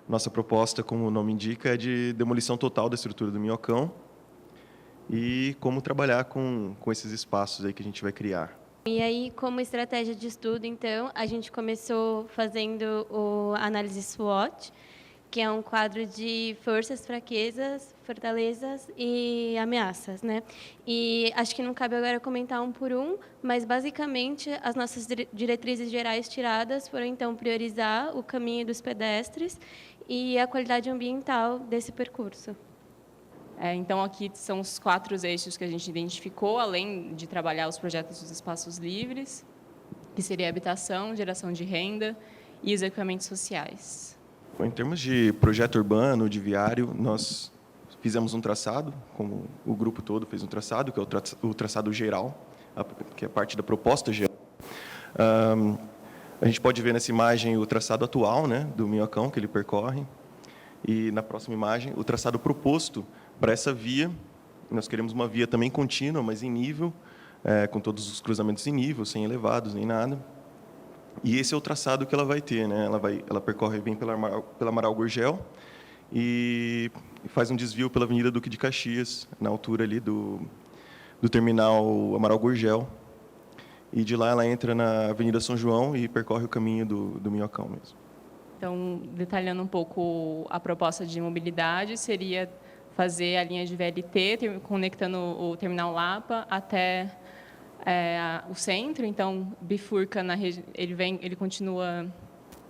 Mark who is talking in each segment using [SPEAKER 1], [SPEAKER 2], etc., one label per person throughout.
[SPEAKER 1] Nossa proposta, como o nome indica, é de demolição total da estrutura do Minhocão e como trabalhar com esses espaços aí que a gente vai criar.
[SPEAKER 2] E aí, como estratégia de estudo, então, a gente começou fazendo a análise SWOT, que é um quadro de forças, fraquezas, fortalezas e ameaças, né? E acho que não cabe agora comentar um por um, mas basicamente as nossas diretrizes gerais tiradas foram então priorizar o caminho dos pedestres e a qualidade ambiental desse percurso.
[SPEAKER 3] Então, aqui são os 4 eixos que a gente identificou, além de trabalhar os projetos dos espaços livres, que seria a habitação, geração de renda e os equipamentos sociais.
[SPEAKER 1] Em termos de projeto urbano, de viário, nós fizemos um traçado, como o grupo todo fez um traçado, que é o traçado geral, que é parte da proposta geral. A gente pode ver nessa imagem o traçado atual, né, do Minhocão, que ele percorre, e na próxima imagem o traçado proposto para essa via. Nós queremos uma via também contínua, mas em nível, com todos os cruzamentos em nível, sem elevados nem nada. E esse é o traçado que ela vai ter, né? Ela percorre bem pela Amaral Gurgel e faz um desvio pela Avenida Duque de Caxias, na altura ali do terminal Amaral Gurgel. E de lá ela entra na Avenida São João e percorre o caminho do Minhocão mesmo.
[SPEAKER 3] Então, detalhando um pouco a proposta de mobilidade, seria fazer a linha de VLT, conectando o terminal Lapa até o centro. Então, bifurca ele continua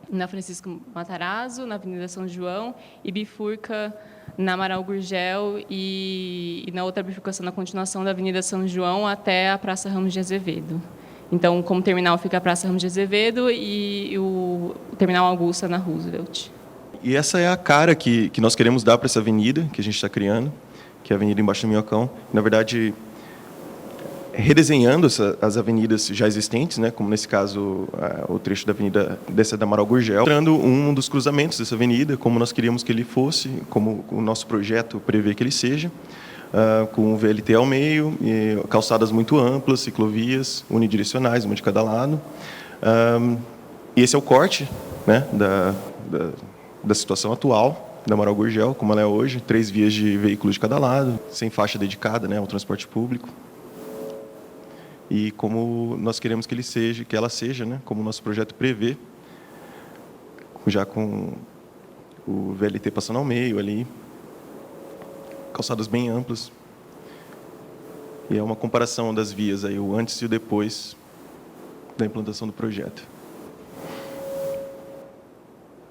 [SPEAKER 3] na Francisco Matarazzo, na Avenida São João, e bifurca na Amaral Gurgel e na outra bifurcação, na continuação da Avenida São João até a Praça Ramos de Azevedo. Então, como terminal fica a Praça Ramos de Azevedo e o terminal Augusta na Roosevelt.
[SPEAKER 1] E essa é a cara que nós queremos dar para essa avenida que a gente está criando, que é a Avenida Embaixo do Minhocão. Na verdade, redesenhando as avenidas já existentes, né, como nesse caso o trecho da avenida dessa da Amaral Gurgel, mostrando um dos cruzamentos dessa avenida, como nós queríamos que ele fosse, como o nosso projeto prevê que ele seja, com o VLT ao meio, e calçadas muito amplas, ciclovias unidirecionais, uma de cada lado. E esse é o corte, né, da situação atual da Amaral Gurgel, como ela é hoje, 3 vias de veículos de cada lado, sem faixa dedicada, né, ao transporte público. E como nós queremos que ela seja, né, como o nosso projeto prevê, já com o VLT passando ao meio ali, calçadas bem amplas. E é uma comparação das vias aí, o antes e o depois da implantação do projeto.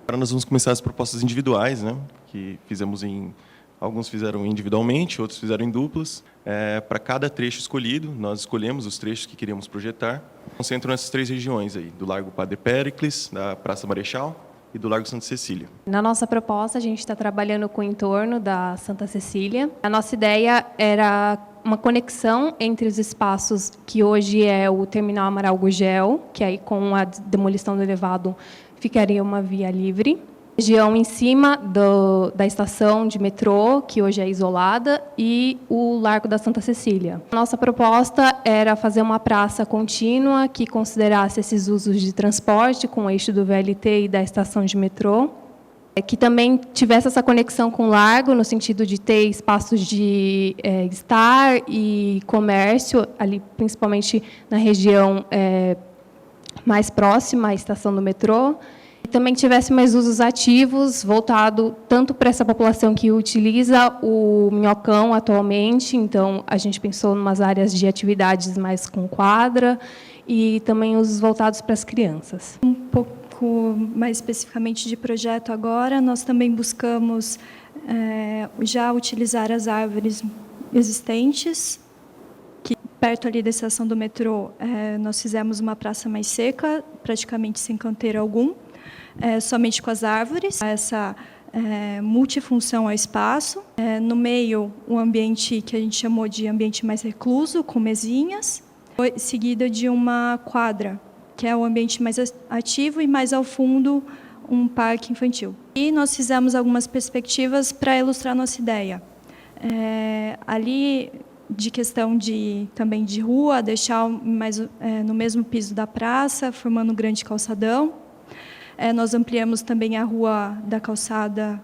[SPEAKER 1] Agora nós vamos começar as propostas individuais, né, que fizemos alguns fizeram individualmente, outros fizeram em duplas. Para cada trecho escolhido, nós escolhemos os trechos que queríamos projetar. Concentram nessas 3 regiões aí, do Largo Padre Péricles, da Praça Marechal e do Largo Santa Cecília.
[SPEAKER 4] Na nossa proposta, a gente está trabalhando com o entorno da Santa Cecília. A nossa ideia era uma conexão entre os espaços que hoje é o terminal Amaral Gurgel, que aí com a demolição do elevado ficaria uma via livre. Região em cima da estação de metrô, que hoje é isolada, e o Largo da Santa Cecília. Nossa proposta era fazer uma praça contínua que considerasse esses usos de transporte com o eixo do VLT e da estação de metrô, que também tivesse essa conexão com o largo, no sentido de ter espaços de estar e comércio, ali principalmente na região mais próxima à estação do metrô. Também tivesse mais usos ativos, voltado tanto para essa população que utiliza o Minhocão atualmente, então a gente pensou em umas áreas de atividades mais com quadra, e também usos voltados para as crianças.
[SPEAKER 5] Um pouco mais especificamente de projeto agora, nós também buscamos já utilizar as árvores existentes, que perto ali da estação do metrô nós fizemos uma praça mais seca, praticamente sem canteiro algum, somente com as árvores, essa multifunção ao espaço. No meio, um ambiente que a gente chamou de ambiente mais recluso, com mesinhas, seguida de uma quadra, que é o ambiente mais ativo, e mais ao fundo, um parque infantil. E nós fizemos algumas perspectivas para ilustrar nossa ideia. Ali, de questão também de rua, deixar mais no mesmo piso da praça, formando um grande calçadão. Nós ampliamos também a rua da calçada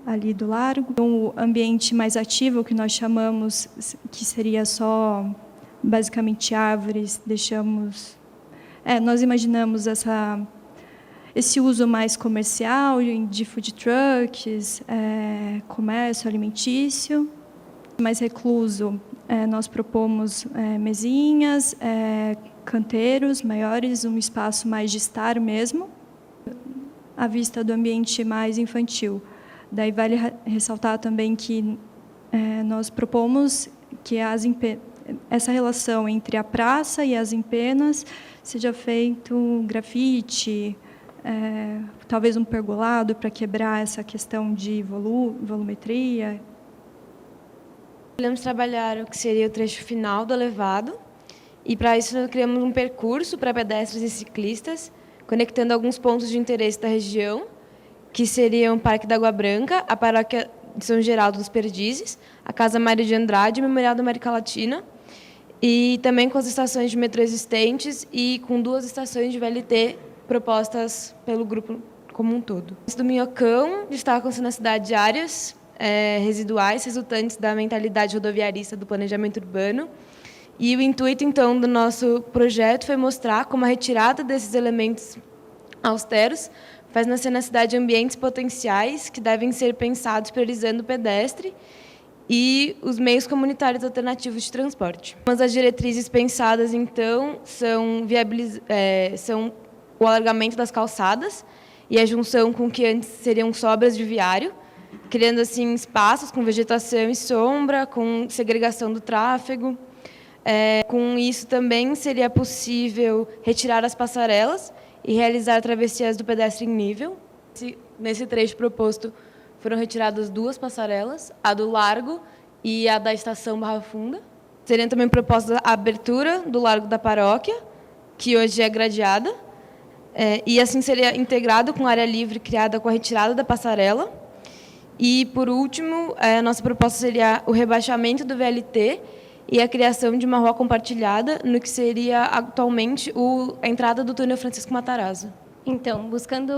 [SPEAKER 5] ali do largo. Um ambiente mais ativo, que nós chamamos, que seria só basicamente árvores, nós imaginamos esse uso mais comercial de food trucks, comércio alimentício. Mais recluso, nós propomos mesinhas, canteiros maiores, um espaço mais de estar mesmo, à vista do ambiente mais infantil. Daí vale ressaltar também que nós propomos que essa relação entre a praça e as empenas seja feito grafite, talvez um pergolado para quebrar essa questão de volumetria.
[SPEAKER 6] Podemos trabalhar o que seria o trecho final do elevado, e para isso nós criamos um percurso para pedestres e ciclistas, conectando alguns pontos de interesse da região, que seriam o Parque da Água Branca, a Paróquia de São Geraldo dos Perdizes, a Casa Mário de Andrade e o Memorial da América Latina, e também com as estações de metrô existentes e com 2 estações de VLT propostas pelo grupo como um todo. Do Minhocão, destacam-se na cidade áreas residuais resultantes da mentalidade rodoviarista do planejamento urbano. E o intuito, então, do nosso projeto foi mostrar como a retirada desses elementos austeros faz nascer na cidade ambientes potenciais que devem ser pensados priorizando o pedestre e os meios comunitários alternativos de transporte. Mas as diretrizes pensadas, então, são o alargamento das calçadas e a junção com o que antes seriam sobras de viário, criando, assim, espaços com vegetação e sombra, com segregação do tráfego. Com isso, também seria possível retirar as passarelas e realizar travessias do pedestre em nível. Nesse trecho proposto, foram retiradas 2 passarelas, a do Largo e a da Estação Barra Funda. Seriam também propostas a abertura do Largo da Paróquia, que hoje é gradeada, e assim seria integrado com área livre criada com a retirada da passarela. E, por último, a nossa proposta seria o rebaixamento do VLT e a criação de uma rua compartilhada no que seria atualmente a entrada do túnel Francisco Matarazzo.
[SPEAKER 2] Então, buscando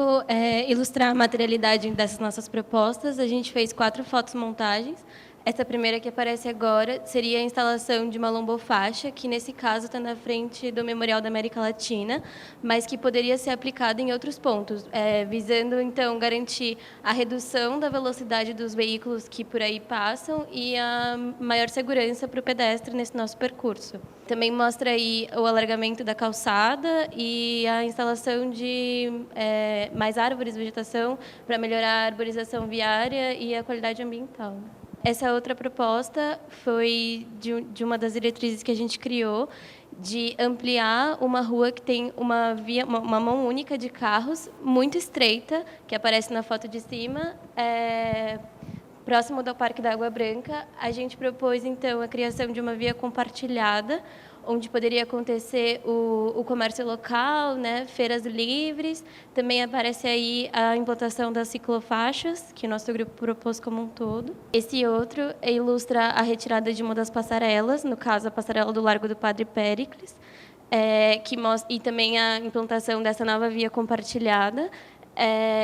[SPEAKER 2] ilustrar a materialidade dessas nossas propostas, a gente fez 4 fotomontagens. Essa primeira que aparece agora seria a instalação de uma lombofaixa, que nesse caso está na frente do Memorial da América Latina, mas que poderia ser aplicada em outros pontos, visando, então, garantir a redução da velocidade dos veículos que por aí passam e a maior segurança para o pedestre nesse nosso percurso. Também mostra aí o alargamento da calçada e a instalação de mais árvores, vegetação, para melhorar a arborização viária e a qualidade ambiental. Essa outra proposta foi de uma das diretrizes que a gente criou, de ampliar uma rua que tem uma mão única de carros, muito estreita, que aparece na foto de cima, próximo do Parque da Água Branca. A gente propôs, então, a criação de uma via compartilhada, onde poderia acontecer o comércio local, né, feiras livres. Também aparece aí a implantação das ciclofaixas, que o nosso grupo propôs como um todo. Esse outro ilustra a retirada de uma das passarelas, no caso, a passarela do Largo do Padre Péricles, e também a implantação dessa nova via compartilhada,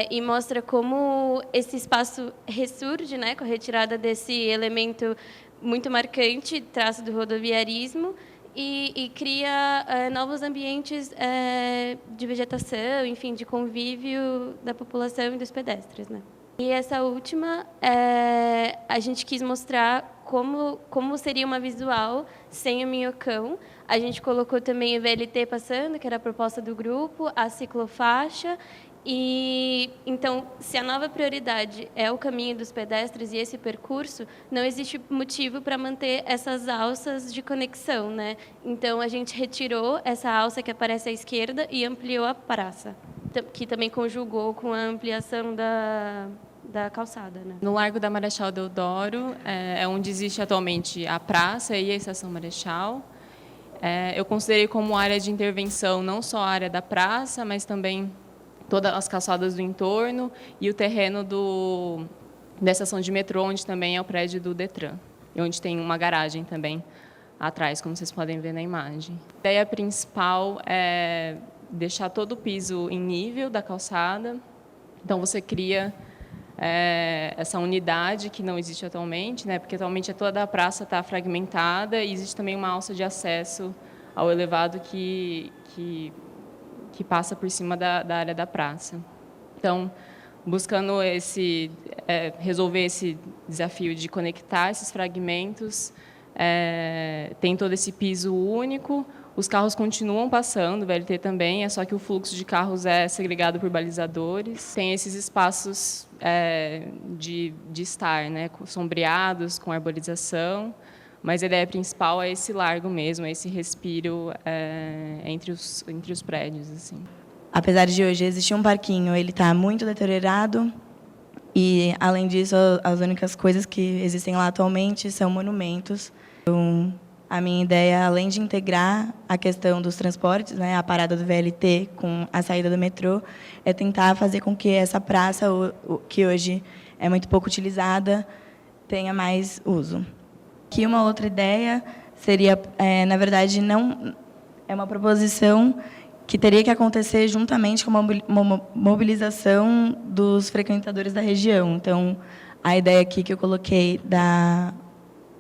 [SPEAKER 2] e mostra como esse espaço ressurge, né, com a retirada desse elemento muito marcante, traço do rodoviarismo, e cria novos ambientes de vegetação, enfim, de convívio da população e dos pedestres, né? E essa última, a gente quis mostrar como seria uma visual sem o minhocão. A gente colocou também o VLT passando, que era a proposta do grupo, a ciclofaixa. E, então, se a nova prioridade é o caminho dos pedestres e esse percurso, não existe motivo para manter essas alças de conexão, né? Então, a gente retirou essa alça que aparece à esquerda e ampliou a praça, que também conjugou com a ampliação da calçada, né?
[SPEAKER 3] No Largo da Marechal Deodoro, é onde existe atualmente a praça e a Estação Marechal. Eu considerei como área de intervenção não só a área da praça, mas também todas as calçadas do entorno e o terreno da estação de metrô, onde também é o prédio do Detran, e onde tem uma garagem também atrás, como vocês podem ver na imagem. A ideia principal é deixar todo o piso em nível da calçada. Então, você cria essa unidade que não existe atualmente, né? Porque atualmente toda a praça está fragmentada e existe também uma alça de acesso ao elevado que passa por cima da área da praça. Então, buscando resolver esse desafio de conectar esses fragmentos, tem todo esse piso único, os carros continuam passando, o VLT também, é só que o fluxo de carros é segregado por balizadores. Tem esses espaços de estar, né, sombreados, com arborização, mas a ideia principal é esse largo mesmo, é esse respiro entre os prédios, assim.
[SPEAKER 7] Apesar de hoje existir um parquinho, ele está muito deteriorado e, além disso, as únicas coisas que existem lá atualmente são monumentos. Então, a minha ideia, além de integrar a questão dos transportes, né, a parada do VLT com a saída do metrô, é tentar fazer com que essa praça, que hoje é muito pouco utilizada, tenha mais uso. Aqui uma outra ideia seria, na verdade, não é uma proposição que teria que acontecer juntamente com uma mobilização dos frequentadores da região. Então, a ideia aqui que eu coloquei da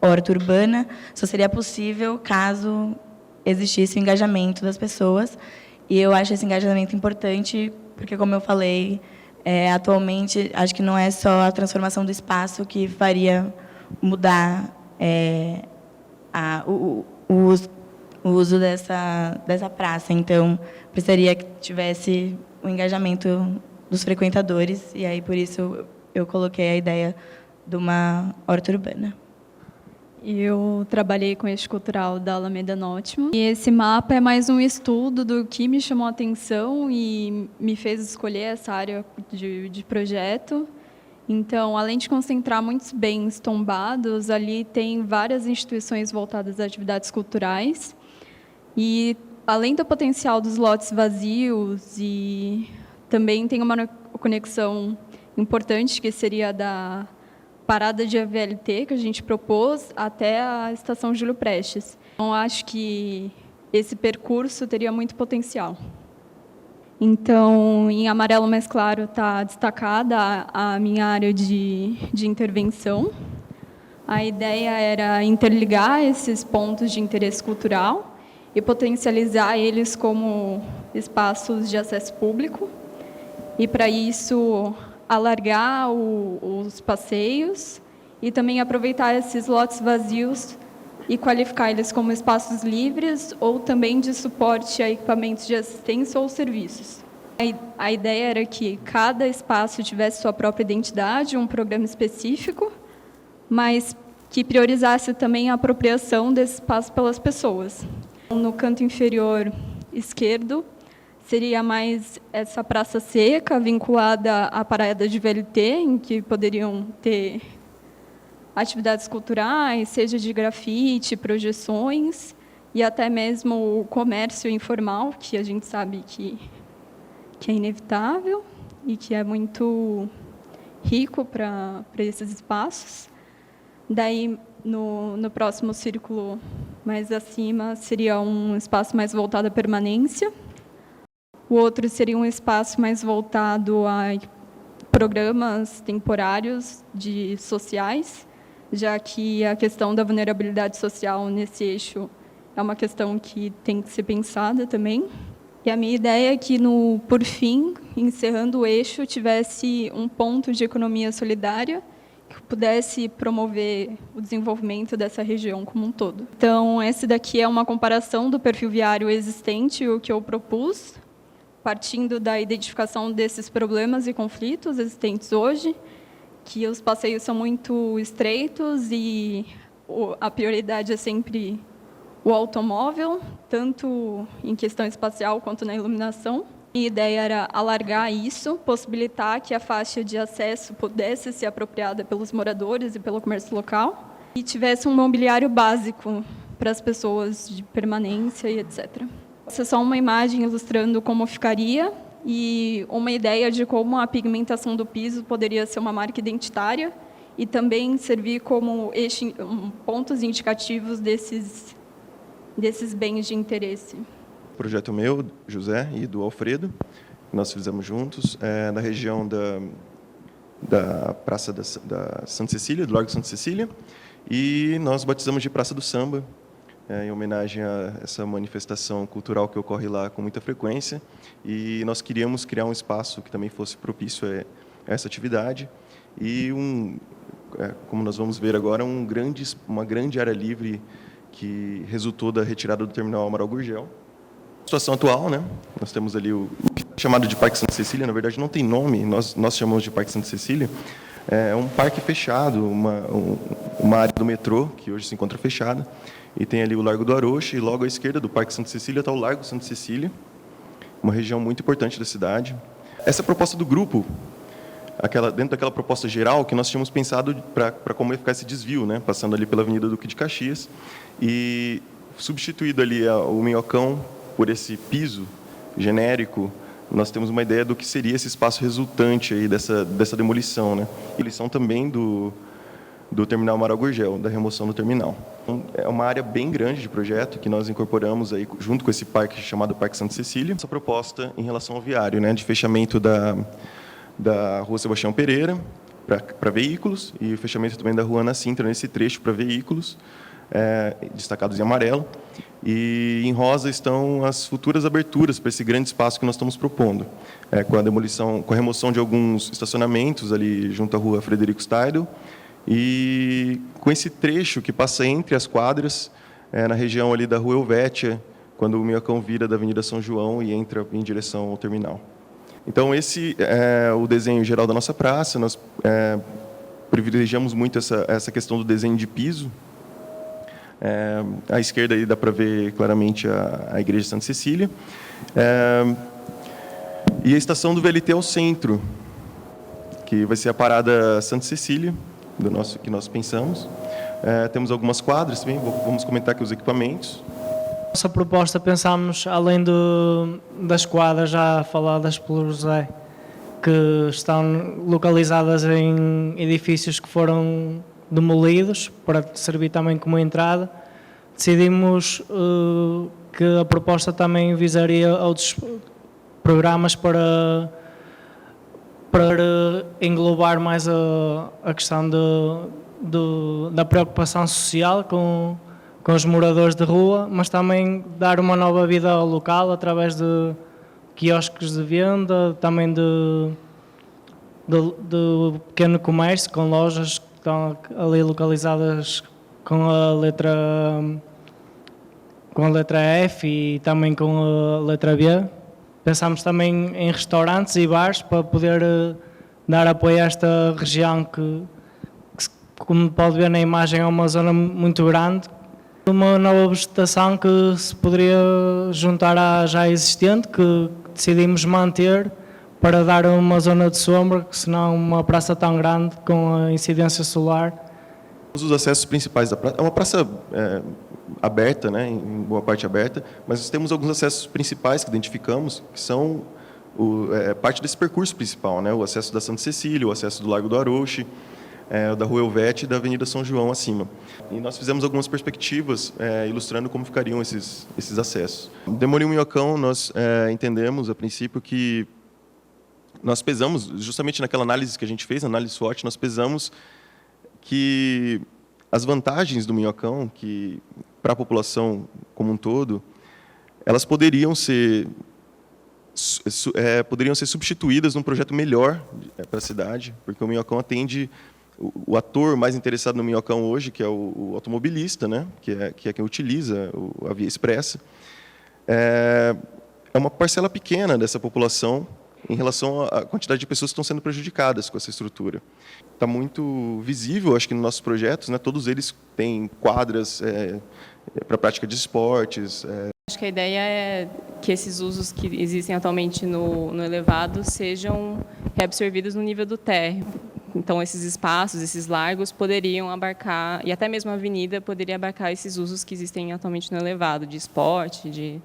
[SPEAKER 7] horta urbana só seria possível caso existisse o engajamento das pessoas. E eu acho esse engajamento importante, porque, como eu falei, atualmente, acho que não é só a transformação do espaço que faria mudar o uso dessa praça. Então, precisaria que tivesse o engajamento dos frequentadores, e aí, por isso, eu coloquei a ideia de uma horta urbana.
[SPEAKER 8] Eu trabalhei com eixo cultural da Alameda Nótimo, e esse mapa é mais um estudo do que me chamou a atenção e me fez escolher essa área de projeto. Então, além de concentrar muitos bens tombados, ali tem várias instituições voltadas a atividades culturais. E, além do potencial dos lotes vazios, e também tem uma conexão importante, que seria da parada de VLT, que a gente propôs, até a estação Júlio Prestes. Então, acho que esse percurso teria muito potencial. Então, em amarelo mais claro está destacada a minha área de intervenção. A ideia era interligar esses pontos de interesse cultural e potencializar eles como espaços de acesso público. E, para isso, alargar os passeios e também aproveitar esses lotes vazios e qualificar eles como espaços livres ou também de suporte a equipamentos de assistência ou serviços. A ideia era que cada espaço tivesse sua própria identidade, um programa específico, mas que priorizasse também a apropriação desse espaço pelas pessoas. No canto inferior esquerdo, seria mais essa praça seca, vinculada à parada de VLT, em que poderiam ter atividades culturais, seja de grafite, projeções, e até mesmo o comércio informal, que a gente sabe que é inevitável e que é muito rico para esses espaços. Daí, no próximo círculo mais acima, seria um espaço mais voltado à permanência. O outro seria um espaço mais voltado a programas temporários sociais, já que a questão da vulnerabilidade social nesse eixo é uma questão que tem que ser pensada também. E a minha ideia é que, por fim, encerrando o eixo, tivesse um ponto de economia solidária que pudesse promover o desenvolvimento dessa região como um todo. Então, esse daqui é uma comparação do perfil viário existente, o que eu propus, partindo da identificação desses problemas e conflitos existentes hoje, que os passeios são muito estreitos e a prioridade é sempre o automóvel, tanto em questão espacial quanto na iluminação. A ideia era alargar isso, possibilitar que a faixa de acesso pudesse ser apropriada pelos moradores e pelo comércio local e tivesse um mobiliário básico para as pessoas de permanência e etc. Essa é só uma imagem ilustrando como ficaria e uma ideia de como a pigmentação do piso poderia ser uma marca identitária e também servir como pontos indicativos desses bens de interesse.
[SPEAKER 1] projeto meu, José, e do Alfredo, que nós fizemos juntos, na região da Praça da Santa Cecília, do Largo Santa Cecília, e nós batizamos de Praça do Samba, em homenagem a essa manifestação cultural que ocorre lá com muita frequência, e nós queríamos criar um espaço que também fosse propício a essa atividade, e como nós vamos ver agora, uma grande área livre que resultou da retirada do terminal Amaral Gurgel. Situação atual, né? Nós temos ali o que é chamado de Parque Santa Cecília, na verdade não tem nome, nós chamamos de Parque Santa Cecília. É um parque fechado, uma área do metrô, que hoje se encontra fechada, e tem ali o Largo do Aroche, e logo à esquerda do Parque Santa Cecília está o Largo Santa Cecília, uma região muito importante da cidade. Essa proposta do grupo, dentro daquela proposta geral que nós tínhamos pensado para como ia ficar esse desvio, né? Passando ali pela Avenida Duque de Caxias, e substituído ali o Minhocão por esse piso genérico, nós temos uma ideia do que seria esse espaço resultante aí dessa demolição, né? Demolição também do terminal Amaral Gurgel, da remoção do terminal. Então, é uma área bem grande de projeto que nós incorporamos aí junto com esse parque chamado Parque Santa Cecília. Essa proposta em relação ao viário, né, de fechamento da Rua Sebastião Pereira para veículos e o fechamento também da Rua Ana Sintra nesse trecho para veículos, destacados em amarelo. E em rosa estão as futuras aberturas para esse grande espaço que nós estamos propondo, com a remoção de alguns estacionamentos ali junto à Rua Frederico Steidl, e com esse trecho que passa entre as quadras, na região ali da Rua Helvétia, quando o Minhocão vira da Avenida São João e entra em direção ao terminal. Então, esse é o desenho geral da nossa praça. Nós privilegiamos muito essa questão do desenho de piso. À esquerda aí dá para ver claramente a Igreja de Santa Cecília. E a estação do VLT ao centro, que vai ser a parada Santa Cecília, que nós pensamos. Temos algumas quadras também, vamos comentar aqui os equipamentos.
[SPEAKER 9] Nossa proposta, pensámos, além das quadras já faladas pelo José, que estão localizadas em edifícios que foram demolidos, para servir também como entrada, decidimos que a proposta também visaria outros programas para englobar mais a questão da preocupação social com os moradores de rua, mas também dar uma nova vida ao local através de quiosques de venda, também de pequeno comércio, com lojas que estão ali localizadas com a letra F e também com a letra B. Pensámos também em restaurantes e bares para poder dar apoio a esta região que, como pode ver na imagem, é uma zona muito grande. Uma nova vegetação que se poderia juntar à já existente, que decidimos manter para dar uma zona de sombra, que senão uma praça tão grande com a incidência solar.
[SPEAKER 1] Os acessos principais da praça, é uma praça aberta, né, em boa parte aberta, mas nós temos alguns acessos principais que identificamos, que são parte desse percurso principal, né, o acesso da Santa Cecília, o acesso do Largo do Aroche, da Rua Helvétia e da Avenida São João acima. E nós fizemos algumas perspectivas ilustrando como ficariam esses acessos. Demolir o Minhocão, nós entendemos, a princípio, que nós pesamos, justamente naquela análise que a gente fez, análise SWOT, nós pesamos que as vantagens do Minhocão, que para a população como um todo, elas poderiam ser substituídas num projeto melhor para a cidade, porque o Minhocão atende o ator mais interessado no Minhocão hoje, que é o automobilista, né, que é quem utiliza a via expressa. É uma parcela pequena dessa população em relação à quantidade de pessoas que estão sendo prejudicadas com essa estrutura. Está muito visível, acho que nos nossos projetos, né, todos eles têm quadras para prática de esportes.
[SPEAKER 3] Acho que a ideia é que esses usos que existem atualmente no elevado sejam reabsorvidos no nível do térreo. Então, esses espaços, esses largos poderiam abarcar, e até mesmo a avenida poderia abarcar esses usos que existem atualmente no elevado, de esporte, de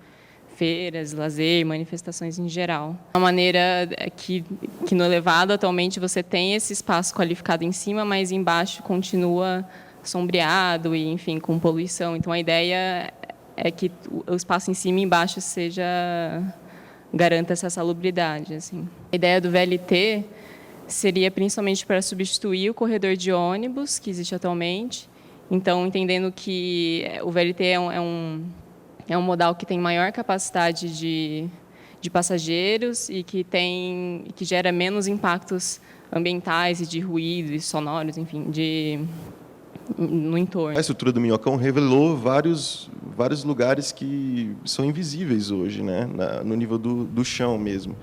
[SPEAKER 3] feiras, lazer, manifestações em geral. Uma maneira que no elevado, atualmente, você tem esse espaço qualificado em cima, mas embaixo continua sombreado e, enfim, com poluição. Então, a ideia é que o espaço em cima e embaixo garanta essa salubridade. Assim. A ideia do VLT seria principalmente para substituir o corredor de ônibus que existe atualmente. Então, entendendo que o VLT é um modal que tem maior capacidade de passageiros e que gera menos impactos ambientais e de ruído e sonoros, enfim, no entorno.
[SPEAKER 1] A estrutura do Minhocão revelou vários lugares que são invisíveis hoje, né, no nível do chão mesmo.